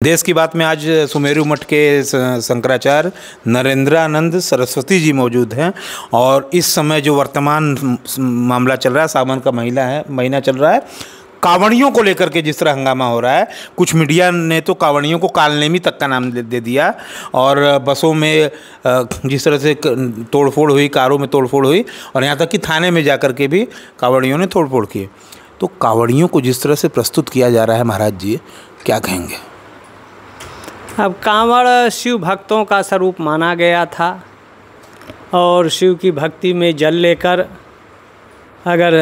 देश की बात में आज सुमेरु मठ के शंकराचार्य नरेंद्रानंद सरस्वती जी मौजूद हैं। और इस समय जो वर्तमान मामला चल रहा है, सावन का महीना चल रहा है, कांवड़ियों को लेकर के जिस तरह हंगामा हो रहा है, कुछ मीडिया ने तो कांवड़ियों को कालनेमी तक का नाम दे दिया। और बसों में जिस तरह से तोड़फोड़ हुई, कारों में तोड़फोड़ हुई, और यहाँ तक कि थाने में जाकर के भी कांवड़ियों ने तोड़फोड़ की। तो कांवड़ियों को जिस तरह से प्रस्तुत किया जा रहा है, महाराज जी क्या कहेंगे? अब कांवड़ शिव भक्तों का स्वरूप माना गया था और शिव की भक्ति में जल लेकर, अगर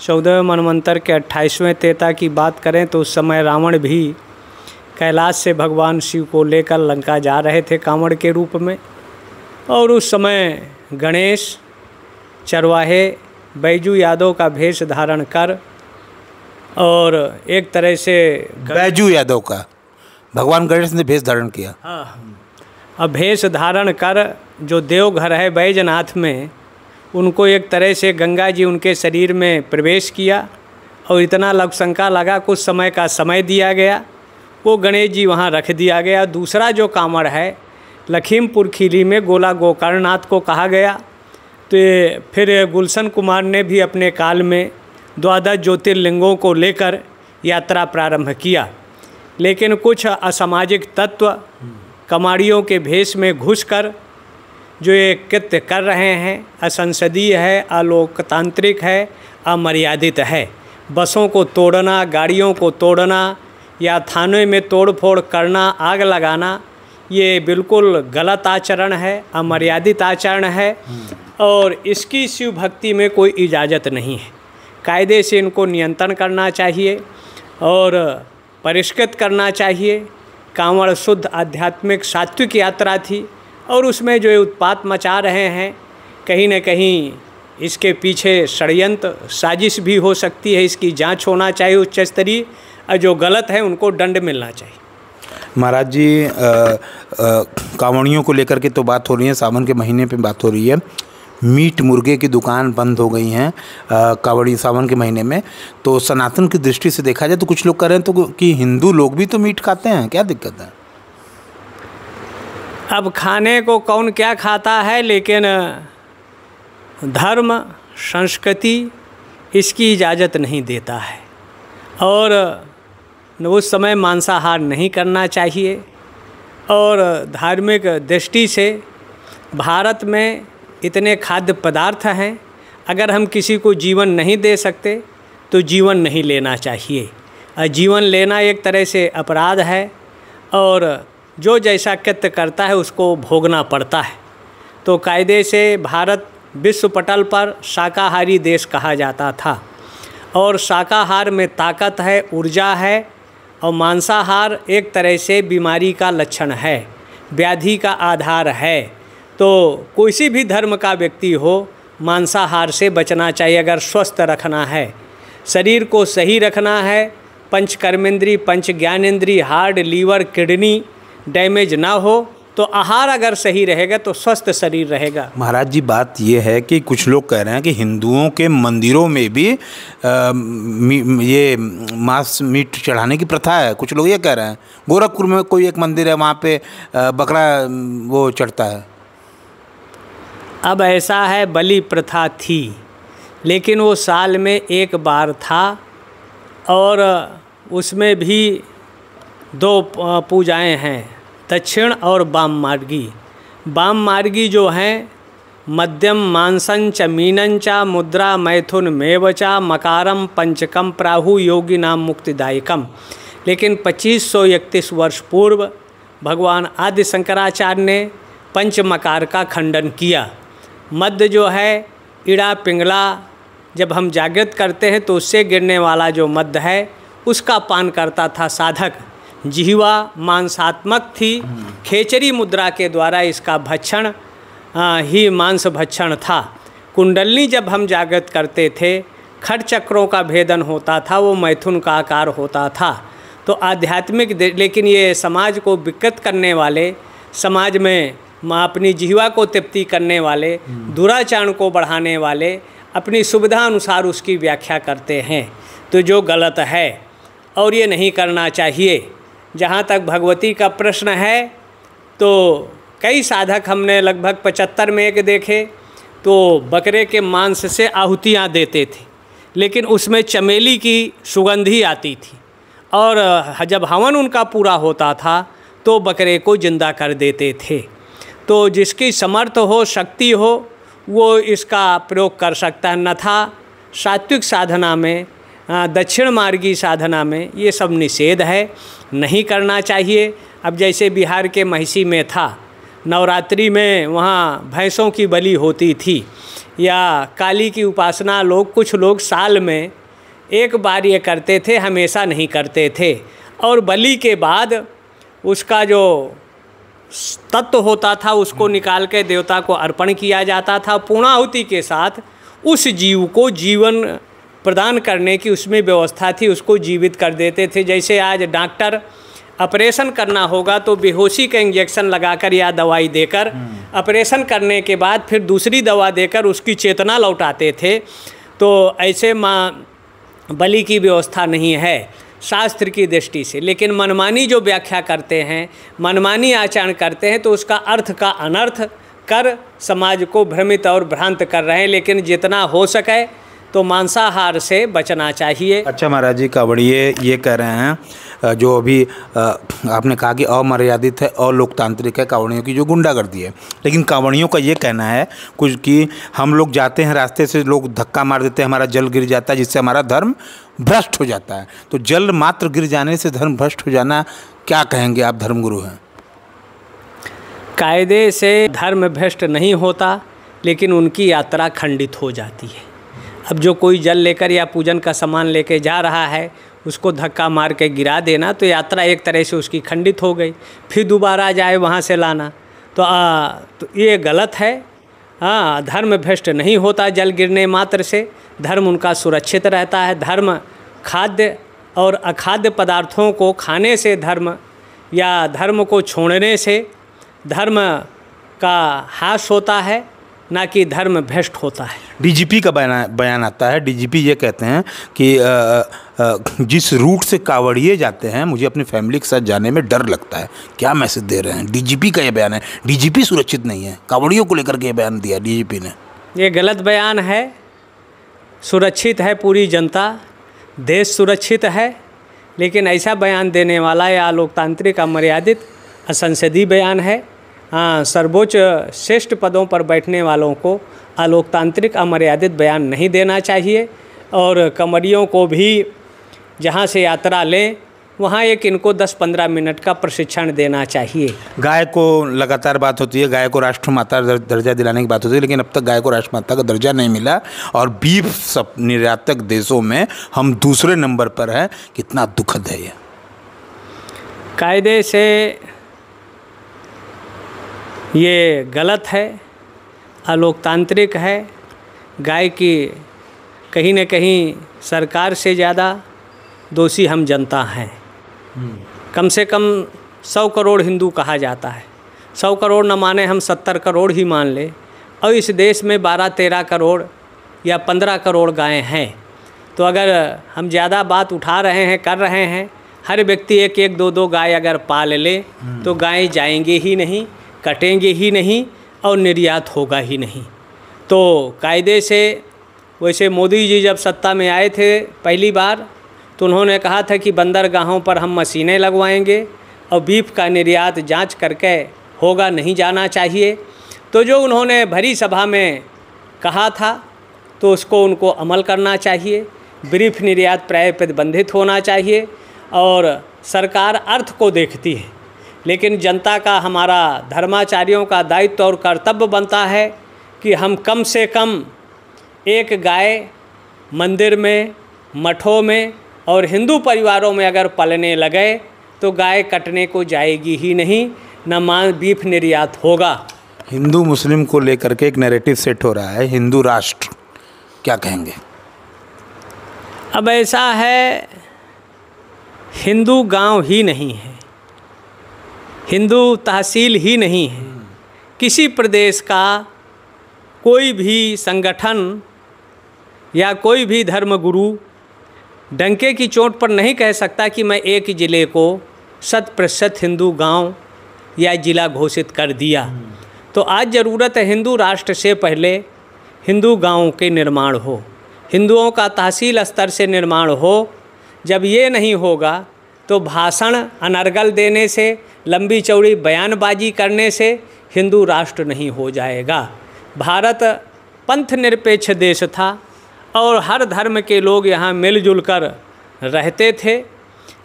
14वें मनवंतर के 28वें तेता की बात करें तो उस समय रावण भी कैलाश से भगवान शिव को लेकर लंका जा रहे थे कांवड़ के रूप में। और उस समय गणेश चरवाहे बैजू यादव का भेष धारण कर, और एक तरह से बैजू यादव का भगवान गणेश ने भेष धारण किया। अब भेष धारण कर जो देवघर है बैजनाथ में, उनको एक तरह से गंगा जी उनके शरीर में प्रवेश किया और इतना लवशंका लगा, कुछ समय का समय दिया गया, वो गणेश जी वहाँ रख दिया गया। दूसरा जो कांवड़ है लखीमपुर खीरी में गोला गोकर्णनाथ को कहा गया। तो फिर गुलशन कुमार ने भी अपने काल में 12 ज्योतिर्लिंगों को लेकर यात्रा प्रारंभ किया, लेकिन कुछ असामाजिक तत्व कमाड़ियों के भेष में घुसकर जो ये कृत्य कर रहे हैं, असंसदीय है, अलोकतांत्रिक है, अमर्यादित है। बसों को तोड़ना, गाड़ियों को तोड़ना या थाने में तोड़फोड़ करना, आग लगाना, ये बिल्कुल गलत आचरण है, अमर्यादित आचरण है और इसकी शिव भक्ति में कोई इजाज़त नहीं है। कायदे से इनको नियंत्रण करना चाहिए और परिष्कृत करना चाहिए। कांवड़ शुद्ध आध्यात्मिक सात्विक यात्रा थी और उसमें जो उत्पात मचा रहे हैं, कहीं न कहीं इसके पीछे षड्यंत्र साजिश भी हो सकती है। इसकी जांच होना चाहिए उच्च स्तरीय, और जो गलत है उनको दंड मिलना चाहिए। महाराज जी, कांवड़ियों को लेकर के तो बात हो रही है, सावन के महीने पे बात हो रही है। मीट मुर्गे की दुकान बंद हो गई हैं कांवड़ी सावन के महीने में। तो सनातन की दृष्टि से देखा जाए तो कुछ लोग कह रहे हैं तो कि हिंदू लोग भी तो मीट खाते हैं, क्या दिक्कत है? अब खाने को कौन क्या खाता है, लेकिन धर्म संस्कृति इसकी इजाज़त नहीं देता है और उस समय मांसाहार नहीं करना चाहिए। और धार्मिक दृष्टि से भारत में इतने खाद्य पदार्थ हैं, अगर हम किसी को जीवन नहीं दे सकते तो जीवन नहीं लेना चाहिए। जीवन लेना एक तरह से अपराध है और जो जैसा कृत्य करता है उसको भोगना पड़ता है। तो कायदे से भारत विश्व पटल पर शाकाहारी देश कहा जाता था और शाकाहार में ताकत है, ऊर्जा है, और मांसाहार एक तरह से बीमारी का लक्षण है, व्याधि का आधार है। तो किसी भी धर्म का व्यक्ति हो, मांसाहार से बचना चाहिए। अगर स्वस्थ रखना है, शरीर को सही रखना है, पंच कर्मेंद्री, पंच ज्ञानेंद्री, हार्ट, लीवर, किडनी डैमेज ना हो, तो आहार अगर सही रहेगा तो स्वस्थ शरीर रहेगा। महाराज जी, बात ये है कि कुछ लोग कह रहे हैं कि हिंदुओं के मंदिरों में भी ये मांस मीट चढ़ाने की प्रथा है। कुछ लोग ये कह रहे हैं, गोरखपुर में कोई एक मंदिर है, वहाँ पे बकरा वो चढ़ता है। अब ऐसा है, बलि प्रथा थी, लेकिन वो साल में एक बार था और उसमें भी 2 पूजाएं हैं, दक्षिण और वाम मार्गी। वाम मार्गी जो हैं, मध्यम मांसंच मीनंच मुद्रा मैथुन मेवचा मकारम पंचकम प्राहु योगी नाम मुक्तिदायकम। लेकिन 2531 वर्ष पूर्व भगवान आदि शंकराचार्य ने पंच मकार का खंडन किया। मध्य जो है, इड़ा पिंगला, जब हम जागृत करते हैं तो उससे गिरने वाला जो मध्य है उसका पान करता था साधक। जिह्वा मांसात्मक थी, खेचरी मुद्रा के द्वारा इसका भक्षण ही मांस भक्षण था। कुंडलनी जब हम जागृत करते थे, खट चक्रों का भेदन होता था, वो मैथुन का आकार होता था। तो आध्यात्मिक, लेकिन ये समाज को विकृत करने वाले, समाज में अपनी जिह्वा को तृप्ति करने वाले, दुराचरण को बढ़ाने वाले अपनी सुविधा अनुसार उसकी व्याख्या करते हैं, तो जो गलत है और ये नहीं करना चाहिए। जहाँ तक भगवती का प्रश्न है तो कई साधक हमने लगभग 75 में एक देखे तो बकरे के मांस से आहुतियाँ देते थे, लेकिन उसमें चमेली की सुगंधी आती थी, और जब हवन उनका पूरा होता था तो बकरे को जिंदा कर देते थे। तो जिसकी समर्थ हो, शक्ति हो, वो इसका प्रयोग कर सकता है। अन्यथा सात्विक साधना में, दक्षिण मार्गी साधना में ये सब निषेध है, नहीं करना चाहिए। अब जैसे बिहार के महिषी में था, नवरात्रि में वहाँ भैंसों की बलि होती थी, या काली की उपासना कुछ लोग साल में एक बार ये करते थे, हमेशा नहीं करते थे। और बलि के बाद उसका जो तत्व होता था उसको निकाल के देवता को अर्पण किया जाता था। पूर्णाहुति के साथ उस जीव को जीवन प्रदान करने की उसमें व्यवस्था थी, उसको जीवित कर देते थे। जैसे आज डॉक्टर ऑपरेशन करना होगा तो बेहोशी का इंजेक्शन लगाकर या दवाई देकर ऑपरेशन करने के बाद फिर दूसरी दवा देकर उसकी चेतना लौटाते थे। तो ऐसे बलि की व्यवस्था नहीं है शास्त्र की दृष्टि से। लेकिन मनमानी जो व्याख्या करते हैं, मनमानी आचरण करते हैं, तो उसका अर्थ का अनर्थ कर समाज को भ्रमित और भ्रांत कर रहे हैं। लेकिन जितना हो सके तो मांसाहार से बचना चाहिए। अच्छा महाराज जी, कावड़िए ये कह रहे हैं जो अभी आपने कहा कि अमर्यादित है और लोकतांत्रिक है कावड़ियों की जो गुंडागर्दी है, लेकिन कावड़ियों का ये कहना है कुछ कि हम लोग जाते हैं रास्ते से, लोग धक्का मार देते हैं, हमारा जल गिर जाता है, जिससे हमारा धर्म भ्रष्ट हो जाता है। तो जल मात्र गिर जाने से धर्म भ्रष्ट हो जाना, क्या कहेंगे आप, धर्मगुरु हैं? कायदे से धर्म भ्रष्ट नहीं होता, लेकिन उनकी यात्रा खंडित हो जाती है। अब जो कोई जल लेकर या पूजन का सामान लेके जा रहा है, उसको धक्का मार के गिरा देना, तो यात्रा एक तरह से उसकी खंडित हो गई। फिर दोबारा जाए वहाँ से लाना, तो ये गलत है। धर्म भ्रष्ट नहीं होता जल गिरने मात्र से, धर्म उनका सुरक्षित रहता है। धर्म खाद्य और अखाद्य पदार्थों को खाने से धर्म, या धर्म को छोड़ने से धर्म का ह्रास होता है, ना कि धर्म भ्रष्ट होता है। डीजीपी का बयान आता है। डीजीपी ये कहते हैं कि जिस रूट से कावड़िए जाते हैं, मुझे अपनी फैमिली के साथ जाने में डर लगता है। क्या मैसेज दे रहे हैं? डीजीपी का ये बयान है। डीजीपी सुरक्षित नहीं है, कावड़ियों को लेकर के ये बयान दिया डीजीपी ने। ये गलत बयान है। सुरक्षित है पूरी जनता, देश सुरक्षित है, लेकिन ऐसा बयान देने वाला या लोकतांत्रिक अमर्यादित असंसदीय बयान है। सर्वोच्च श्रेष्ठ पदों पर बैठने वालों को अलोकतांत्रिक अमर्यादित बयान नहीं देना चाहिए। और कमरियों को भी जहाँ से यात्रा लें, वहाँ एक इनको 10-15 मिनट का प्रशिक्षण देना चाहिए। गाय को लगातार बात होती है, गाय को राष्ट्रमाता दर्जा दिलाने की बात होती है, लेकिन अब तक गाय को राष्ट्रमाता का दर्जा नहीं मिला, और बीफ सब निर्यातक देशों में हम दूसरे नंबर पर हैं। कितना दुखद है ये। कायदे से ये गलत है, अलोकतांत्रिक है। गाय की कहीं न कहीं सरकार से ज़्यादा दोषी हम जनता हैं। कम से कम 100 करोड़ हिंदू कहा जाता है। 100 करोड़ न माने हम 70 करोड़ ही मान ले, और इस देश में 12-13 करोड़ या 15 करोड़ गायें हैं। तो अगर हम ज़्यादा बात उठा रहे हैं, कर रहे हैं, हर व्यक्ति 1-1, 2-2 गाय अगर पाल ले तो गायें जाएंगे ही नहीं, कटेंगे ही नहीं, और निर्यात होगा ही नहीं। तो कायदे से, वैसे मोदी जी जब सत्ता में आए थे पहली बार, तो उन्होंने कहा था कि बंदरगाहों पर हम मशीनें लगवाएंगे और बीफ का निर्यात जांच करके होगा, नहीं जाना चाहिए। तो जो उन्होंने भरी सभा में कहा था, तो उसको उनको अमल करना चाहिए। बीफ निर्यात प्राय प्रतिबंधित होना चाहिए, और सरकार अर्थ को देखती है, लेकिन जनता का, हमारा धर्माचार्यों का दायित्व और कर्तव्य बनता है कि हम कम से कम एक गाय मंदिर में, मठों में और हिंदू परिवारों में अगर पलने लगे तो गाय कटने को जाएगी ही नहीं, न बीफ निर्यात होगा। हिंदू मुस्लिम को लेकर के एक नैरेटिव सेट हो रहा है, हिंदू राष्ट्र, क्या कहेंगे? अब ऐसा है, हिंदू गांव ही नहीं है, हिंदू तहसील ही नहीं है। किसी प्रदेश का कोई भी संगठन या कोई भी धर्मगुरु डंके की चोट पर नहीं कह सकता कि मैं एक ज़िले को शत-प्रतिशत हिंदू गांव या जिला घोषित कर दिया। तो आज ज़रूरत है हिंदू राष्ट्र से पहले हिंदू गांवों के निर्माण हो, हिंदुओं का तहसील स्तर से निर्माण हो। जब ये नहीं होगा तो भाषण अनर्गल देने से, लंबी चौड़ी बयानबाजी करने से हिंदू राष्ट्र नहीं हो जाएगा। भारत पंथ निरपेक्ष देश था और हर धर्म के लोग यहाँ मिलजुल कर रहते थे,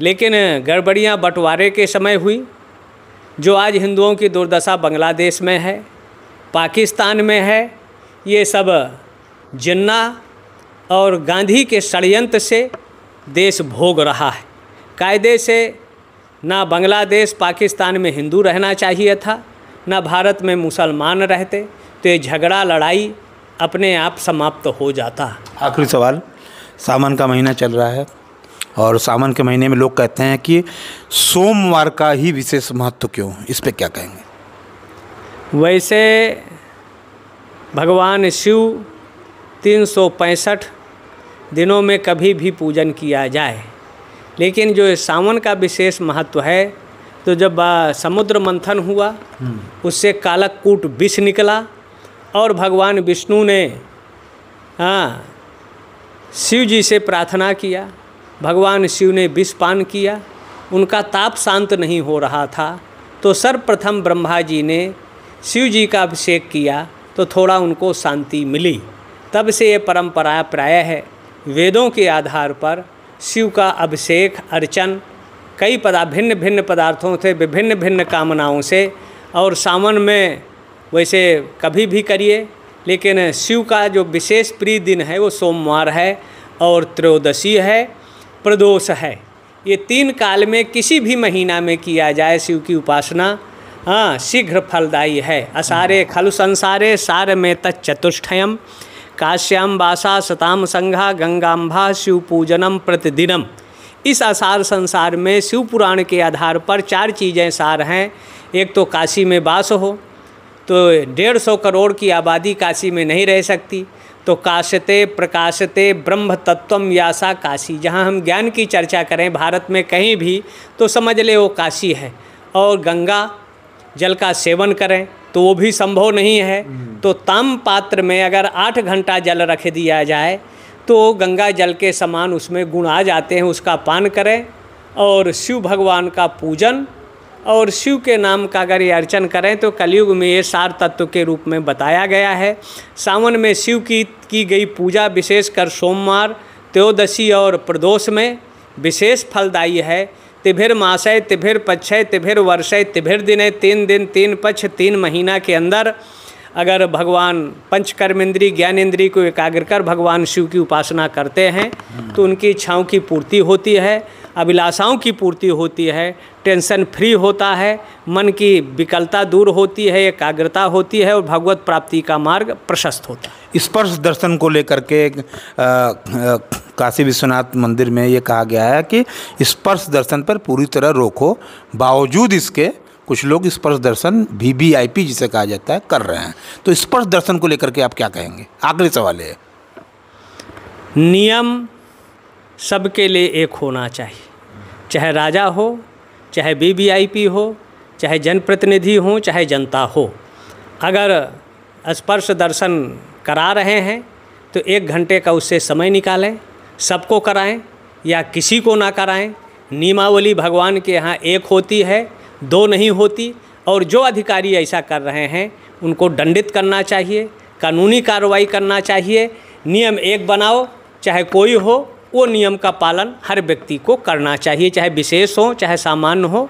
लेकिन गड़बड़ियाँ बंटवारे के समय हुई। जो आज हिंदुओं की दुर्दशा बांग्लादेश में है, पाकिस्तान में है, ये सब जिन्ना और गांधी के षड्यंत्र से देश भोग रहा है। कायदे से ना बांग्लादेश पाकिस्तान में हिंदू रहना चाहिए था, ना भारत में मुसलमान रहते, तो ये झगड़ा लड़ाई अपने आप समाप्त हो जाता। आखिरी सवाल, सावन का महीना चल रहा है और सावन के महीने में लोग कहते हैं कि सोमवार का ही विशेष महत्व क्यों, इस पे क्या कहेंगे? वैसे भगवान शिव 365 दिनों में कभी भी पूजन किया जाए, लेकिन जो सावन का विशेष महत्व है, तो जब समुद्र मंथन हुआ उससे कालकूट विष निकला और भगवान विष्णु ने शिव जी से प्रार्थना किया, भगवान शिव ने विष पान किया, उनका ताप शांत नहीं हो रहा था, तो सर्वप्रथम ब्रह्मा जी ने शिव जी का अभिषेक किया तो थोड़ा उनको शांति मिली। तब से ये परंपरा प्राय है, वेदों के आधार पर शिव का अभिषेक अर्चन कई भिन्न भिन्न पदार्थों से, विभिन्न भिन्न कामनाओं से, और सावन में वैसे कभी भी करिए, लेकिन शिव का जो विशेष प्रिय दिन है वो सोमवार है और त्रयोदशी है, प्रदोष है। ये 3 काल में किसी भी महीना में किया जाए शिव की उपासना शीघ्र फलदायी है। असारे खलु संसारे सार में तच्चतुष्टयम काश्याम वासा सताम संघा गंगाम्भा शिव पूजनम प्रतिदिनम। इस असार संसार में शिव पुराण के आधार पर 4 चीज़ें सार हैं। एक तो काशी में वास हो, तो 150 करोड़ की आबादी काशी में नहीं रह सकती, तो काशते प्रकाशते ब्रह्म तत्वम यासा काशी। जहाँ हम ज्ञान की चर्चा करें भारत में कहीं भी तो समझ ले वो काशी है। और गंगा जल का सेवन करें तो वो भी संभव नहीं है, तो ताम पात्र में अगर 8 घंटा जल रख दिया जाए तो गंगा जल के समान उसमें गुण आ जाते हैं, उसका पान करें और शिव भगवान का पूजन और शिव के नाम का अगर ये अर्चन करें तो कलयुग में ये सार तत्व के रूप में बताया गया है। सावन में शिव की गई पूजा विशेषकर सोमवार, त्रयोदशी और प्रदोष में विशेष फलदायी है। तिभिर मासय तिभिर पक्षय तिभिर वर्षय तिभिर दिने, 3 दिन 3 पक्ष 3 महीना के अंदर अगर भगवान पंचकर्मेंद्री ज्ञानेंद्री को एकाग्र कर भगवान शिव की उपासना करते हैं तो उनकी इच्छाओं की पूर्ति होती है, अभिलाषाओं की पूर्ति होती है, टेंशन फ्री होता है, मन की विकलता दूर होती है, एकाग्रता होती है और भगवत प्राप्ति का मार्ग प्रशस्त होता है। स्पर्श दर्शन को लेकर के काशी विश्वनाथ मंदिर में ये कहा गया है कि स्पर्श दर्शन पर पूरी तरह रोक हो, बावजूद इसके कुछ लोग स्पर्श दर्शन VVIP जिसे कहा जाता है कर रहे हैं। तो स्पर्श दर्शन को लेकर के आप क्या कहेंगे? आखिरी सवाल है। नियम सबके लिए एक होना चाहिए, चाहे राजा हो, चाहे VVIP हो, चाहे जनप्रतिनिधि हो, चाहे जनता हो। अगर स्पर्श दर्शन करा रहे हैं तो 1 घंटे का उससे समय निकालें, सबको कराएं या किसी को ना कराएं। नियमावली भगवान के यहाँ एक होती है, 2 नहीं होती, और जो अधिकारी ऐसा कर रहे हैं उनको दंडित करना चाहिए, कानूनी कार्रवाई करना चाहिए। नियम एक बनाओ, चाहे कोई हो, वो नियम का पालन हर व्यक्ति को करना चाहिए, चाहे विशेष हो, चाहे सामान्य हो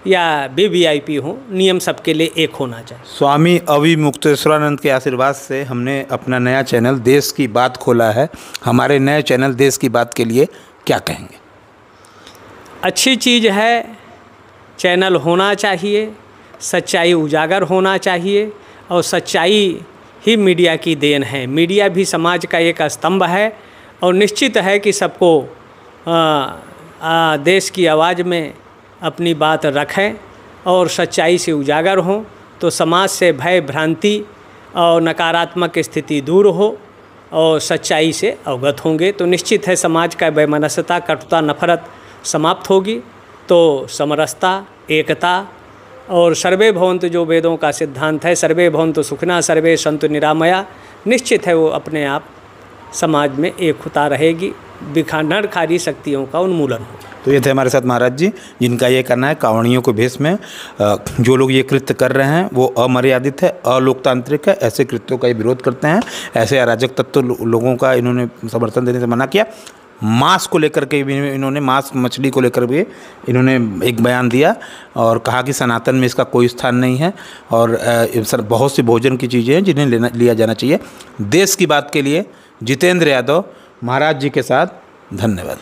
या VVIP हो, नियम सबके लिए एक होना चाहिए। स्वामी अविमुक्तेश्वरानंद के आशीर्वाद से हमने अपना नया चैनल देश की बात खोला है। हमारे नए चैनल देश की बात के लिए क्या कहेंगे? अच्छी चीज़ है, चैनल होना चाहिए, सच्चाई उजागर होना चाहिए और सच्चाई ही मीडिया की देन है। मीडिया भी समाज का एक स्तंभ है और निश्चित है कि सबको देश की आवाज़ में अपनी बात रखें और सच्चाई से उजागर हों तो समाज से भय भ्रांति और नकारात्मक स्थिति दूर हो और सच्चाई से अवगत होंगे तो निश्चित है समाज का वैमनस्यता, कटुता, नफरत समाप्त होगी तो समरसता, एकता और सर्वे भवन्तु जो वेदों का सिद्धांत है, सर्वे भवन्तु सुखिनः सर्वे सन्तु निरामया, निश्चित है वो अपने आप समाज में एकता रहेगी, नरखारी शक्तियों का उन्मूलन हो। तो ये थे हमारे साथ महाराज जी, जिनका ये कहना है कांवड़ियों के भेष में जो लोग ये कृत्य कर रहे हैं वो अमर्यादित है, अलोकतांत्रिक है, ऐसे कृत्यों का ये विरोध करते हैं। ऐसे अराजक तत्व लोगों का इन्होंने समर्थन देने से मना किया। मांस को लेकर के भी इन्होंने, मांस मछली को लेकर भी इन्होंने एक बयान दिया और कहा कि सनातन में इसका कोई स्थान नहीं है और बहुत सी भोजन की चीज़ें हैं जिन्हें लिया जाना चाहिए। देश की बात के लिए जितेंद्र यादव महाराज जी के साथ, धन्यवाद।